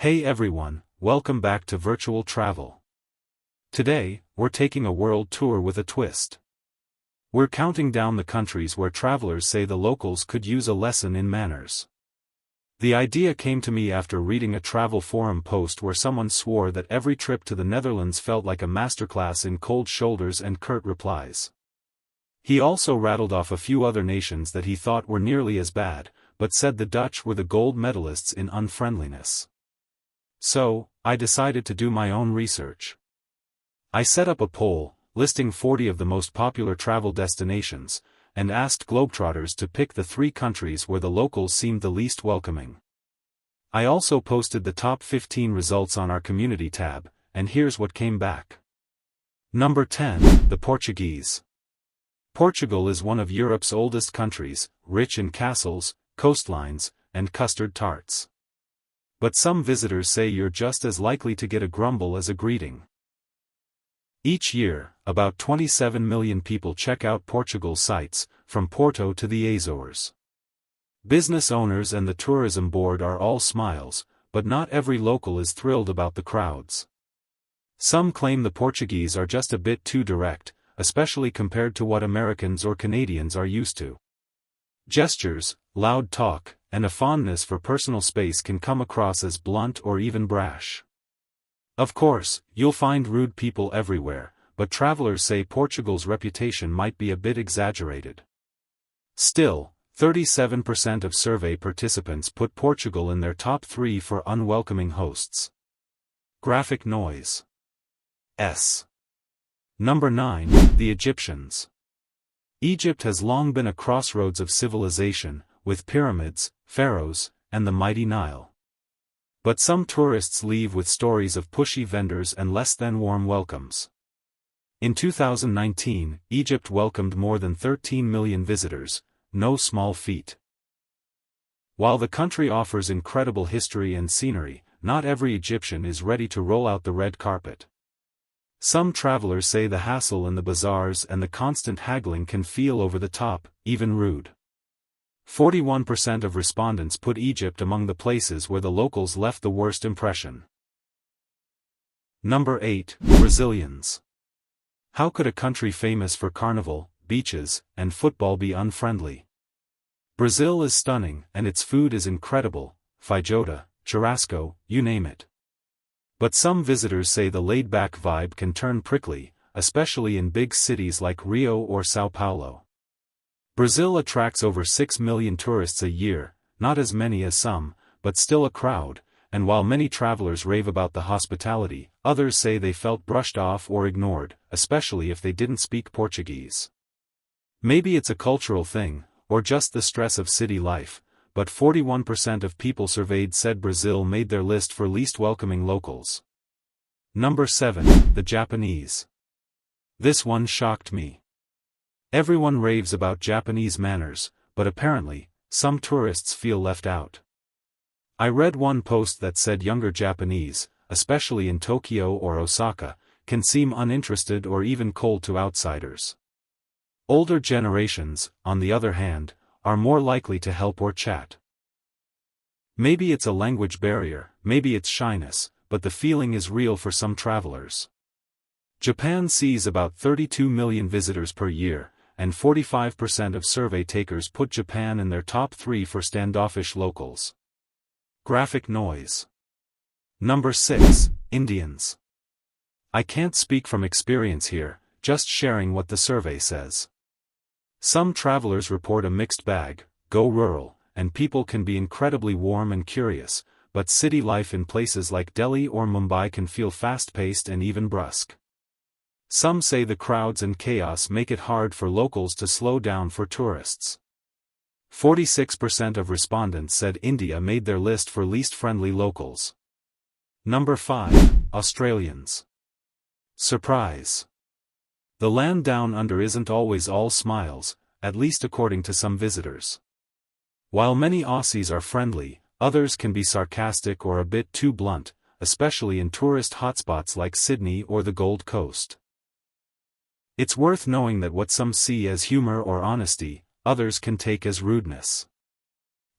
Hey everyone, welcome back to Virtual Travel. Today, we're taking a world tour with a twist. We're counting down the countries where travelers say the locals could use a lesson in manners. The idea came to me after reading a travel forum post where someone swore that every trip to the Netherlands felt like a masterclass in cold shoulders and curt replies. He also rattled off a few other nations that he thought were nearly as bad, but said the Dutch were the gold medalists in unfriendliness. So, I decided to do my own research. I set up a poll, listing 40 of the most popular travel destinations, and asked Globetrotters to pick the 3 countries where the locals seemed the least welcoming. I also posted the top 15 results on our community tab, and here's what came back. Number 10, the Portuguese. Portugal is one of Europe's oldest countries, rich in castles, coastlines, and custard tarts. But some visitors say you're just as likely to get a grumble as a greeting. Each year, about 27 million people check out Portugal's sites, from Porto to the Azores. Business owners and the tourism board are all smiles, but not every local is thrilled about the crowds. Some claim the Portuguese are just a bit too direct, especially compared to what Americans or Canadians are used to. Gestures, loud talk, and a fondness for personal space can come across as blunt or even brash. Of course, you'll find rude people everywhere, but travelers say Portugal's reputation might be a bit exaggerated. Still, 37% of survey participants put Portugal in their top 3 for unwelcoming hosts. Graphic noise. S. Number 9, the Egyptians. Egypt has long been a crossroads of civilization, with pyramids, pharaohs, and the mighty Nile. But some tourists leave with stories of pushy vendors and less than warm welcomes. In 2019, Egypt welcomed more than 13 million visitors, no small feat. While the country offers incredible history and scenery, not every Egyptian is ready to roll out the red carpet. Some travelers say the hassle in the bazaars and the constant haggling can feel over the top, even rude. 41% of respondents put Egypt among the places where the locals left the worst impression. Number 8, Brazilians. How could a country famous for carnival, beaches, and football be unfriendly? Brazil is stunning, and its food is incredible, feijoada, churrasco, you name it. But some visitors say the laid-back vibe can turn prickly, especially in big cities like Rio or São Paulo. Brazil attracts over 6 million tourists a year, not as many as some, but still a crowd, and while many travelers rave about the hospitality, others say they felt brushed off or ignored, especially if they didn't speak Portuguese. Maybe it's a cultural thing, or just the stress of city life, but 41% of people surveyed said Brazil made their list for least welcoming locals. Number 7, the Japanese. This one shocked me. Everyone raves about Japanese manners, but apparently, some tourists feel left out. I read one post that said younger Japanese, especially in Tokyo or Osaka, can seem uninterested or even cold to outsiders. Older generations, on the other hand, are more likely to help or chat. Maybe it's a language barrier, maybe it's shyness, but the feeling is real for some travelers. Japan sees about 32 million visitors per year, and 45% of survey takers put Japan in their top 3 for standoffish locals. Graphic noise. Number 6, Indians. I can't speak from experience here, just sharing what the survey says. Some travelers report a mixed bag, go rural, and people can be incredibly warm and curious, but city life in places like Delhi or Mumbai can feel fast-paced and even brusque. Some say the crowds and chaos make it hard for locals to slow down for tourists. 46% of respondents said India made their list for least friendly locals. Number 5, Australians. Surprise. The land down under isn't always all smiles, at least according to some visitors. While many Aussies are friendly, others can be sarcastic or a bit too blunt, especially in tourist hotspots like Sydney or the Gold Coast. It's worth knowing that what some see as humor or honesty, others can take as rudeness.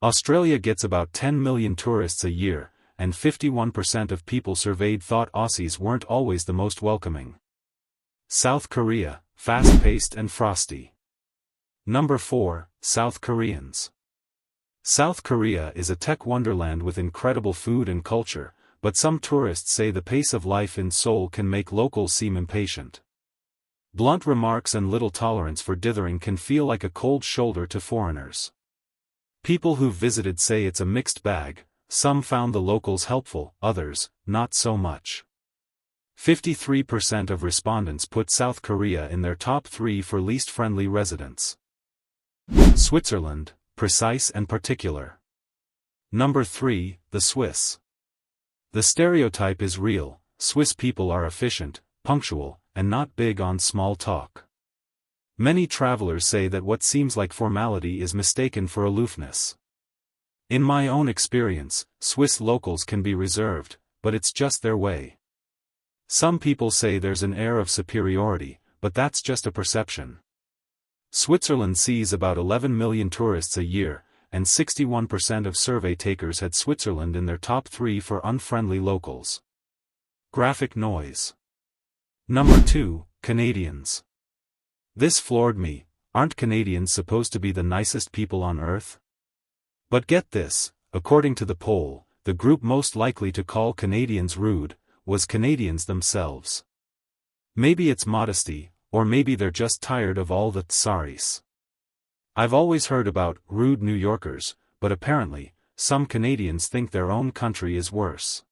Australia gets about 10 million tourists a year, and 51% of people surveyed thought Aussies weren't always the most welcoming. South Korea, fast-paced and frosty. Number 4, South Koreans. South Korea is a tech wonderland with incredible food and culture, but some tourists say the pace of life in Seoul can make locals seem impatient. Blunt remarks and little tolerance for dithering can feel like a cold shoulder to foreigners. People who've visited say it's a mixed bag. Some found the locals helpful, others, not so much. 53% of respondents put South Korea in their top 3 for least friendly residents. Switzerland, precise and particular. Number 3, the Swiss. The stereotype is real. Swiss people are efficient, punctual, and not big on small talk. Many travelers say that what seems like formality is mistaken for aloofness. In my own experience, Swiss locals can be reserved, but it's just their way. Some people say there's an air of superiority, but that's just a perception. Switzerland sees about 11 million tourists a year, and 61% of survey takers had Switzerland in their top 3 for unfriendly locals. Graphic noise. Number 2, Canadians. This floored me. Aren't Canadians supposed to be the nicest people on earth? But get this, according to the poll, the group most likely to call Canadians rude was Canadians themselves. Maybe it's modesty, or maybe they're just tired of all the sorries. I've always heard about rude New Yorkers, but apparently, some Canadians think their own country is worse.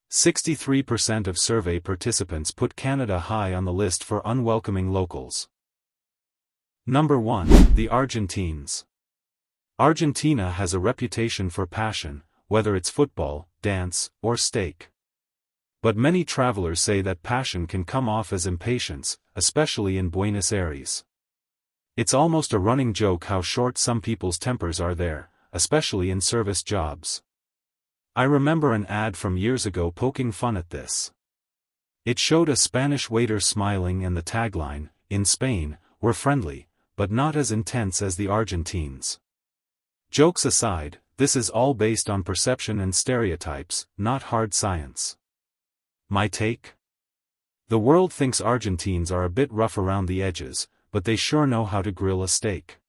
63% of survey participants put Canada high on the list for unwelcoming locals. Number 1, the Argentines. Argentina has a reputation for passion, whether it's football, dance, or steak. But many travelers say that passion can come off as impatience, especially in Buenos Aires. It's almost a running joke how short some people's tempers are there, especially in service jobs. I remember an ad from years ago poking fun at this. It showed a Spanish waiter smiling and the tagline, "In Spain, we're friendly, but not as intense as the Argentines." Jokes aside, this is all based on perception and stereotypes, not hard science. My take? The world thinks Argentines are a bit rough around the edges, but they sure know how to grill a steak.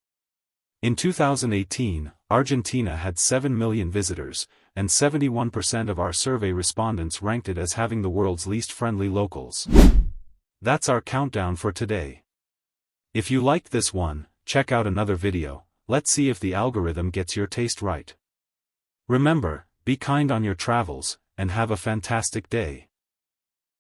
In 2018, Argentina had 7 million visitors, and 71% of our survey respondents ranked it as having the world's least friendly locals. That's our countdown for today. If you liked this one, check out another video. Let's see if the algorithm gets your taste right. Remember, be kind on your travels, and have a fantastic day.